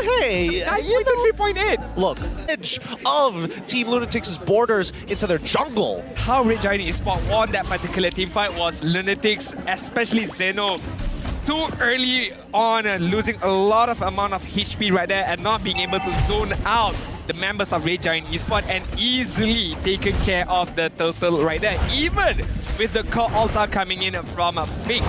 Hey, 3.8. look, edge of Team LUNATIX's borders into their jungle. How Red Giant Esports won that particular team fight was LUNATIX, especially Zeno. Too early on, losing a lot of amount of HP right there and not being able to zone out the members of Red Giant Esports and easily taken care of the turtle right there, even with the core altar coming in from Fix.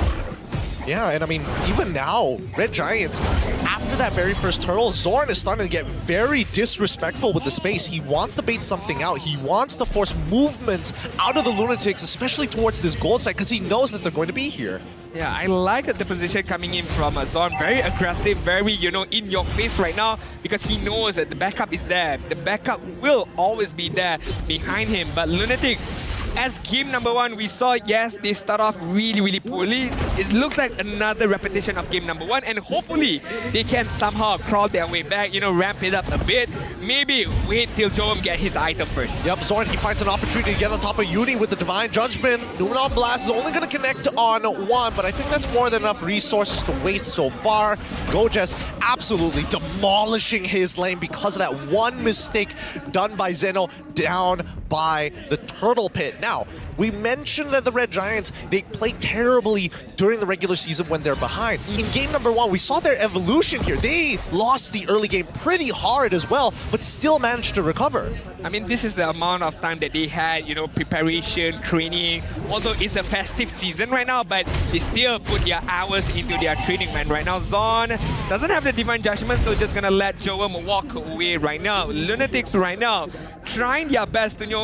Yeah, and I mean, even now, Red Giants, after that very first turtle, Zorn is starting to get very disrespectful with the space. He wants to bait something out. He wants to force movements out of the LUNATIX, especially towards this gold side, because he knows that they're going to be here. Yeah, I like the position coming in from Zorn. Very aggressive, very, in your face right now, because he knows that the backup is there. The backup will always be there behind him. But LUNATIX, as game number 1, we saw, yes, they start off really poorly. It looks like another repetition of game number 1, and hopefully they can somehow crawl their way back, ramp it up a bit. Maybe wait till Joam get his item first. Yep, Zorn, he finds an opportunity to get on top of Uni with the Divine Judgment. Numenon Blast is only going to connect on 1, but I think that's more than enough resources to waste so far. Gojes absolutely demolishing his lane because of that one mistake done by Zeno down by the turtle pit. Now, we mentioned that the Red Giants, they play terribly during the regular season when they're behind. In game number 1, we saw their evolution here. They lost the early game pretty hard as well, but still managed to recover. I mean, this is the amount of time that they had, preparation, training. Although it's a festive season right now, but they still put their hours into their training, man. Right now, Zorn doesn't have the Divine Judgment, so just gonna let Joam walk away right now. LUNATIX right now trying their best to,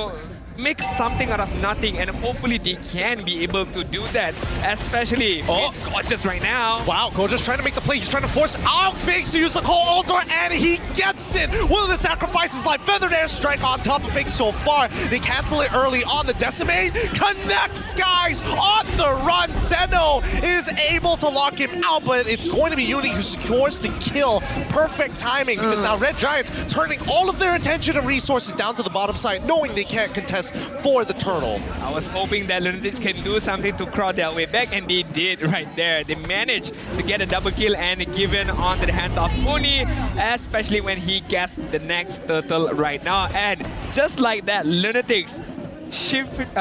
make something out of nothing, and hopefully they can be able to do that, especially with Gojes right now. Wow, Gojes trying to make the play. He's trying to force out Fix to use the Cold Altar, and he gets it. Willing to sacrifice his life. Feathered Airstrike on top of Fix so far. They cancel it early on. The Decimate connects Skies on the run. Zeno is able to lock him out, but it's going to be Uni who secures the kill. Perfect timing, because now Red Giants turning all of their attention and resources down to the bottom side, knowing they can't contest for the turtle. I was hoping that LUNATIX can do something to crawl their way back, and they did right there. They managed to get a double kill and given onto the hands of Uni, especially when he gets the next turtle right now. And just like that, LUNATIX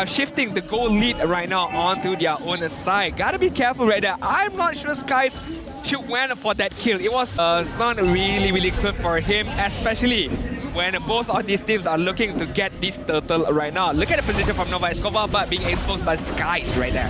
shifting the goal lead right now onto their own side. Gotta be careful right there. I'm not sure Skies should went for that kill. It was not really good for him, especially when both of these teams are looking to get this turtle right now. Look at the position from Nova Escobar, but being exposed by Skies right there.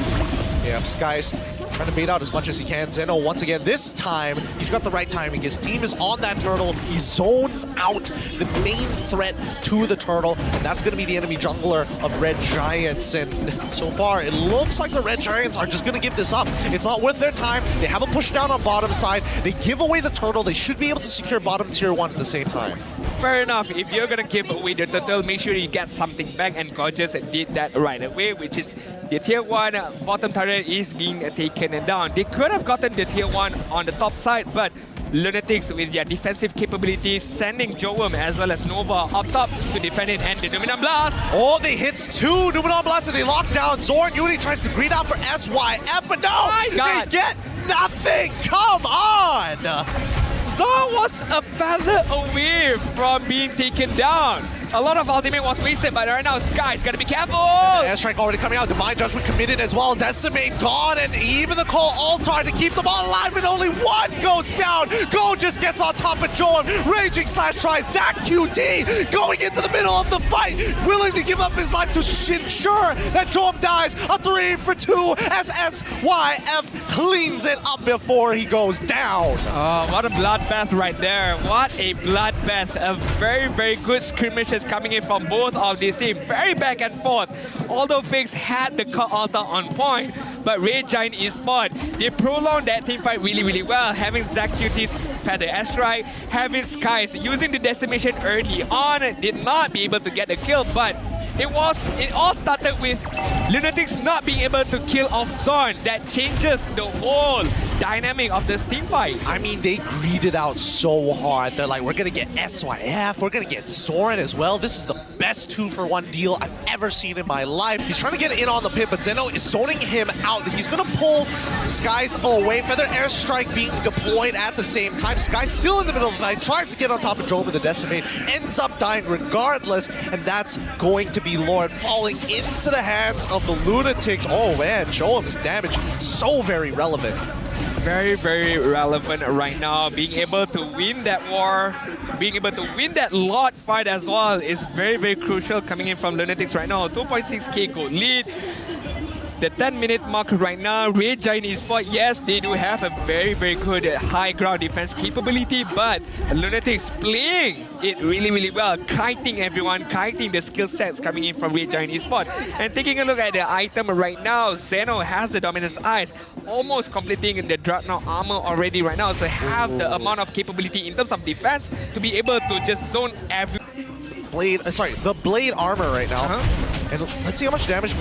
Yeah, Skies trying to bait out as much as he can. Zeno, once again, this time, he's got the right timing. His team is on that turtle. He zones out the main threat to the turtle, and that's going to be the enemy jungler of Red Giants. And so far, it looks like the Red Giants are just going to give this up. It's not worth their time. They have a push down on bottom side. They give away the turtle. They should be able to secure bottom tier 1 at the same time. Fair enough. If you're going to give away the turtle, make sure you get something back, and Gojes did that right away, which is the tier 1 bottom turret is being taken down. They could have gotten the tier 1 on the top side, but LUNATIX with their defensive capabilities, sending Joam as well as Nova up top to defend it, and the Numenon Blast. Oh, they hits 2 Numenon Blast and they lock down Zorn. Uni tries to greed out for SYF, but no! They get nothing! Come on! Zorn was a feather away from being taken down. A lot of ultimate was wasted, but right now Sky's gotta be careful. Airstrike already coming out. Divine Judgment committed as well. Decimate gone, and even the Cold Altar to keep them all alive, and only 1 goes down. Just gets on top of Joam. Raging slash try. Zach QT going into the middle of the fight, willing to give up his life to ensure that Joam dies. A 3 for 2 as SYF cleans it up before he goes down. Oh, what a bloodbath right there. What a bloodbath. A very good skirmish coming in from both of these teams. Very back and forth. Although Fix had the cut altar on point, but Red Giant Esports, they prolonged that team fight really well, having Zach QT's Feather Airstrike, having Skies using the decimation early on, did not be able to get the kill, but it all started with LUNATIX not being able to kill off Zorn. That changes the whole dynamic of this team fight. I mean, they greeded out so hard. They're like, we're gonna get SYF, we're gonna get Zorn as well. This is the best 2-for-1 deal I've ever seen in my life. He's trying to get in on the pit, but Zeno is zoning him out. He's gonna pull Sky's away. Feather Airstrike being deployed at the same time. Sky's still in the middle of the fight, tries to get on top of Joe with the Decimate, ends up dying regardless, and that's going to be Lord falling into the hands of the LUNATIX. Oh man, Joe's damage so very relevant. Very, very relevant right now. Being able to win that war, being able to win that lot fight as well is very, very crucial coming in from LUNATIX right now. 2.6k gold lead. The 10-minute mark right now. Red Giant Esports, yes, they do have a very, very good high ground defense capability, but LUNATIX playing it really, really well, kiting everyone, kiting the skill sets coming in from Red Giant Esports. And taking a look at the item right now, Zeno has the Dominance Eyes, almost completing the Dreadnought armor already right now, so have the amount of capability in terms of defense to be able to just zone every... the blade armor right now. And let's see how much damage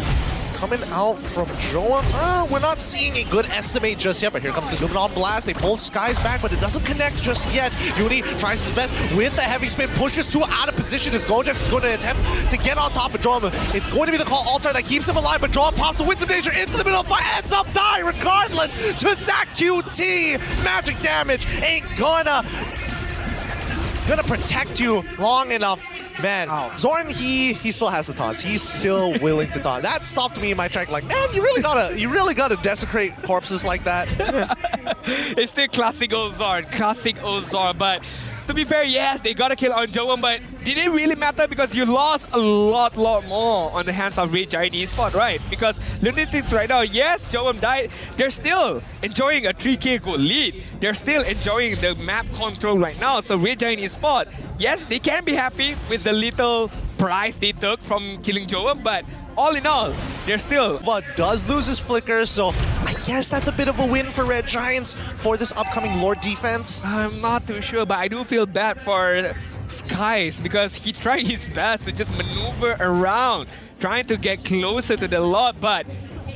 coming out from Joa. We're not seeing a good estimate just yet, but here comes the Luminol Blast. They pull Skies back, but it doesn't connect just yet. Uni tries his best with the heavy spin, pushes two out of position as Gojax is going to attempt to get on top of Joa. It's going to be the call altar that keeps him alive, but Joa pops the Winds of Nature into the middle of the fight, ends up dying regardless to Zach QT. Magic damage ain't gonna protect you long enough. Man, Zorn, he still has the taunts. He's still willing to taunt. That stopped me in my track. Like, man, you really gotta desecrate corpses like that. It's still classic old Zorn, but to be fair, yes, they got a kill on Joe, but did it really matter? Because you lost a lot more on the hands of Red Giant Esports, right? Because LUNATIX right now, yes, Joe died, they're still enjoying a 3k gold lead. They're still enjoying the map control right now. So Red Giant Esports, yes, they can be happy with the little prize they took from killing Joe, but all in all, they're still... But does lose his flicker, so I guess that's a bit of a win for Red Giants for this upcoming Lord defense. I'm not too sure, but I do feel bad for Skies because he tried his best to just maneuver around, trying to get closer to the Lord, but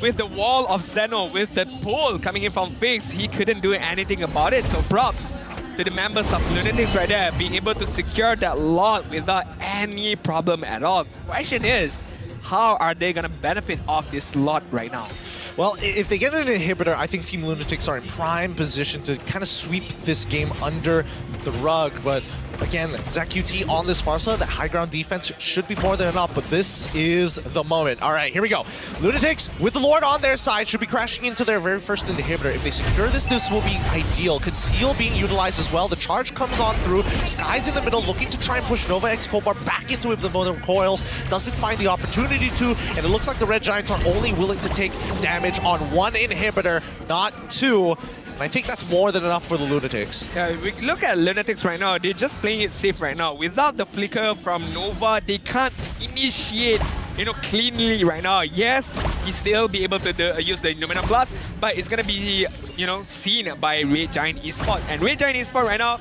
with the wall of Zeno, with the pull coming in from Fix, he couldn't do anything about it. So props to the members of LUNATIX right there, being able to secure that lot without any problem at all. Question is, how are they going to benefit off this lot right now? Well, if they get an inhibitor, I think Team LUNATIX are in prime position to kind of sweep this game under the rug. But again, Zach QT on this Farsa, that high ground defense should be more than enough, but this is the moment. All right, here we go. LUNATIX, with the Lord on their side, should be crashing into their very first inhibitor. If they secure this, this will be ideal. Conceal being utilized as well. The charge comes on through. Sky's in the middle, looking to try and push Nova X Kobar back into the Modern Coils. Doesn't find the opportunity to, and it looks like the Red Giants are only willing to take damage on one inhibitor, not two. And I think that's more than enough for the LUNATIX. Yeah, we look at LUNATIX right now, they're just playing it safe right now. Without the flicker from Nova, they can't initiate, cleanly right now. Yes, he still be able to use the Illumina Blast, but it's gonna be, seen by Red Giant Esports. And Red Giant Esports right now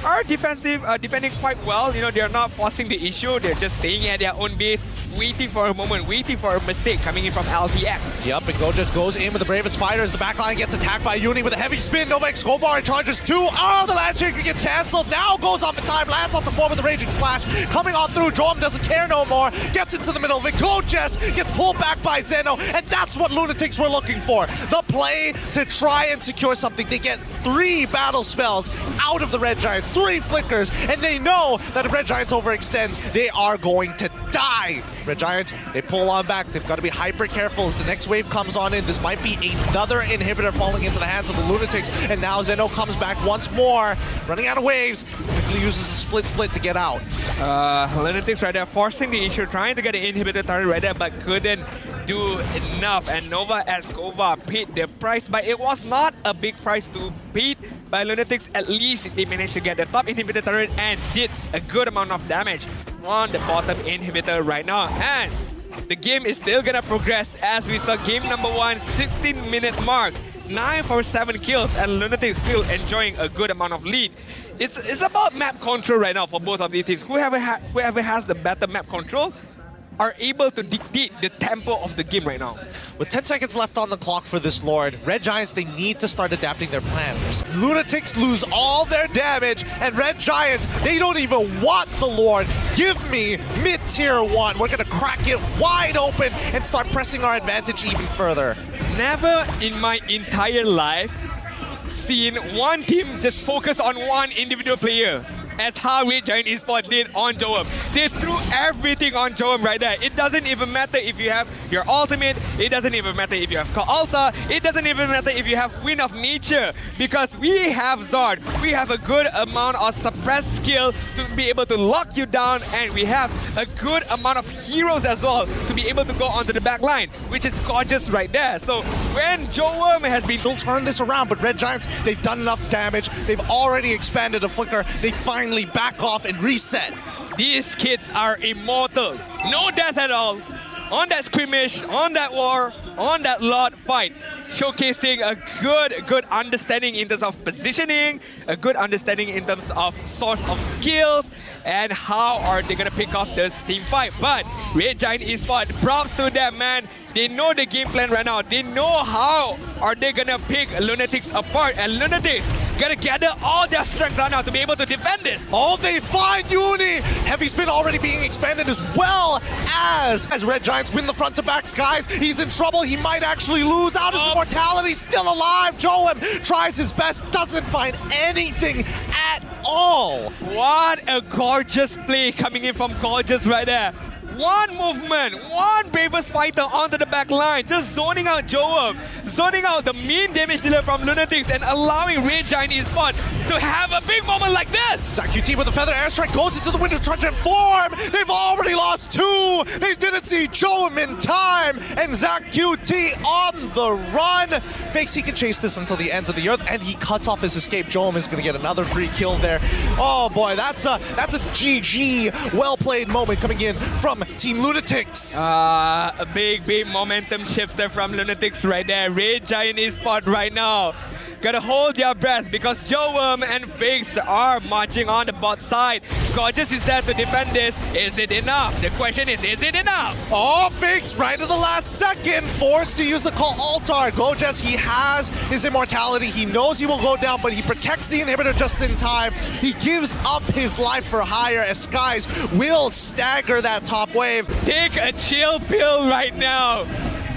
are defending quite well. They're not forcing the issue, they're just staying at their own base, waiting for a moment, waiting for a mistake coming in from LPX. Yep, and Go just goes in with the bravest fighters. The backline gets attacked by Uni with a heavy spin. Nova X Kobar and charges two. Oh, the land shaker gets cancelled. Now goes off in time, lands off the floor with the Raging Slash. Coming on through, Drom doesn't care no more. Gets into the middle of it. Gojas gets pulled back by Zeno, and that's what LUNATIX were looking for. The play to try and secure something. They get 3 battle spells out of the Red Giants, 3 flickers, and they know that if Red Giants overextends, they are going to die. Red Giants, they pull on back. They've got to be hyper careful as the next wave comes on in. This might be another inhibitor falling into the hands of the LUNATIX, and now Zeno comes back once more, running out of waves. Quickly uses a split to get out. LUNATIX right there, forcing the issue, trying to get an inhibitor target right there, but couldn't do enough. And Nova Escobar paid the price, but it was not a big price to pay by LUNATIX. At least they managed to get the top inhibitor turret and did a good amount of damage on the bottom inhibitor right now. And the game is still gonna progress as we saw game number 1, 16-minute mark, 9 for 7 kills, and LUNATIX still enjoying a good amount of lead. It's about map control right now for both of these teams. Whoever has the better map control are able to dictate the tempo of the game right now. With 10 seconds left on the clock for this Lord, Red Giants, they need to start adapting their plan. Lunatics lose all their damage, and Red Giants, they don't even want the Lord. Give me mid-tier 1. We're gonna crack it wide open and start pressing our advantage even further. Never in my entire life seen one team just focus on one individual player as how Red Giant Esports did on Joam. They threw everything on Joam right there. It doesn't even matter if you have your ultimate, it doesn't even matter if you have Alta, it doesn't even matter if you have Wind of Nature, because we have Zard. We have a good amount of suppressed skill to be able to lock you down, and we have a good amount of heroes as well to be able to go onto the back line, which is gorgeous right there. So when Joam has been... They'll turn this around, but Red Giants, they've done enough damage. They've already expanded a flicker. They finally back off and reset. These kids are immortal. No death at all. On that skirmish, on that war, on that Lord fight. Showcasing a good understanding in terms of positioning, a good understanding in terms of source of skills, and how are they gonna pick off this team fight. But Red Giant Esports, props to them, man. They know the game plan right now. They know how are they gonna pick Lunatics apart, and Lunatics gotta gather all their strength right now to be able to defend this. Oh, they find Uni! Heavy spin already being expanded as well as Red Giants win the front to back skies. He's in trouble. He might actually lose out his immortality. Still alive. Joam tries his best, doesn't find anything at all. What a gorgeous play coming in from Gorgeous right there. One movement, one bravest fighter onto the back line, just zoning out Joam, zoning out the mean damage dealer from Lunatics, and allowing Red Giant Esports to have a big moment like this. ZachQT with a feather airstrike goes into the Winter Truncheon form. They've already lost 2. They didn't see Joam in time, and ZachQT on the run. Fakes he can chase this until the ends of the earth, and he cuts off his escape. Joam is going to get another free kill there. Oh boy, that's a GG, well played moment coming in from Team Lunatics. A big momentum shifter from Lunatics right there. Red Giant Esports right now gotta hold their breath because Joam and Fakes are marching on the bot side. Gorgeous is there to defend this. Is it enough? The question is it enough? Oh, Fakes right at the last second, forced to use the call altar. Gorgeous, he has his immortality. He knows he will go down, but he protects the inhibitor just in time. He gives up his life for hire as Skies will stagger that top wave. Take a chill pill right now.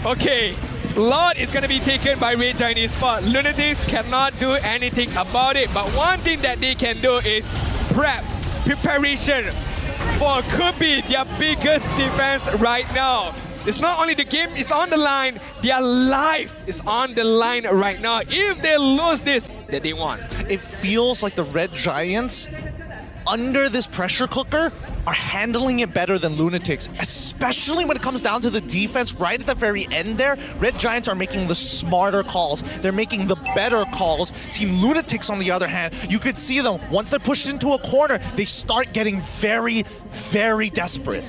Okay. Lord is going to be taken by Red Giant Esports. Lunatics cannot do anything about it, but one thing that they can do is preparation for could be their biggest defense right now. It's not only the game is on the line, their life is on the line right now. If they lose this, that they want. It feels like the Red Giants, under this pressure cooker, are handling it better than Lunatics, especially when it comes down to the defense right at the very end there. Red Giants are making the smarter calls. They're making the better calls. Team Lunatics, on the other hand, you could see them, once they're pushed into a corner, they start getting very, very desperate.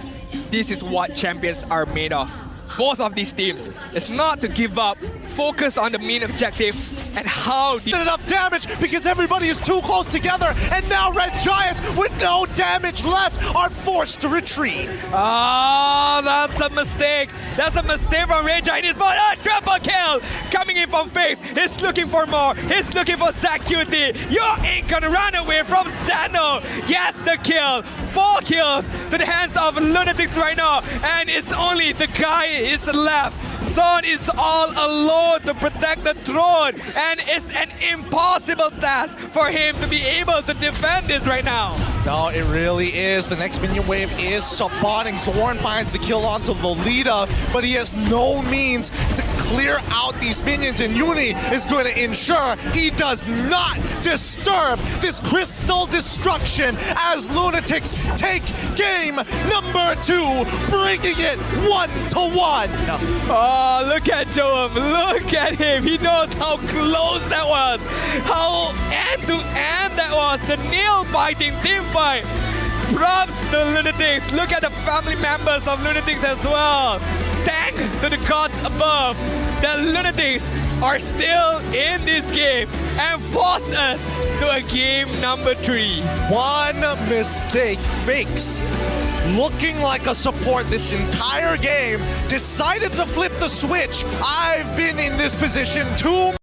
This is what champions are made of. Both of these teams. It's not to give up, focus on the main objective and how... Not enough damage because everybody is too close together, and now Red Giants, with no damage left, are forced to retreat. Oh, that's a mistake. That's a mistake from Red Giant Esports. Triple kill coming in from Fakes. He's looking for more. He's looking for ZachQT. You ain't gonna run away from Zano. Gets the kill. 4 kills to the hands of Lunatics right now, and it's only the guy is left. Son is all alone to protect the throne, and it's an impossible task for him to be able to defend this right now. No, it really is. The next minion wave is spawning. Zorn finds the kill onto Lolita, but he has no means to clear out these minions, and Uni is going to ensure he does not disturb this crystal destruction as Lunatics take game number 2, bringing it 1-1. No. Oh, look at Joam. Look at him. He knows how close that was. How end-to-end that was. The nail-biting team fight. Props to Lunatics. Look at the family members of Lunatics as well. Thank to the gods above that Lunatics are still in this game and force us to a game number 3. One mistake. Fakes, looking like a support this entire game, decided to flip the switch. I've been in this position too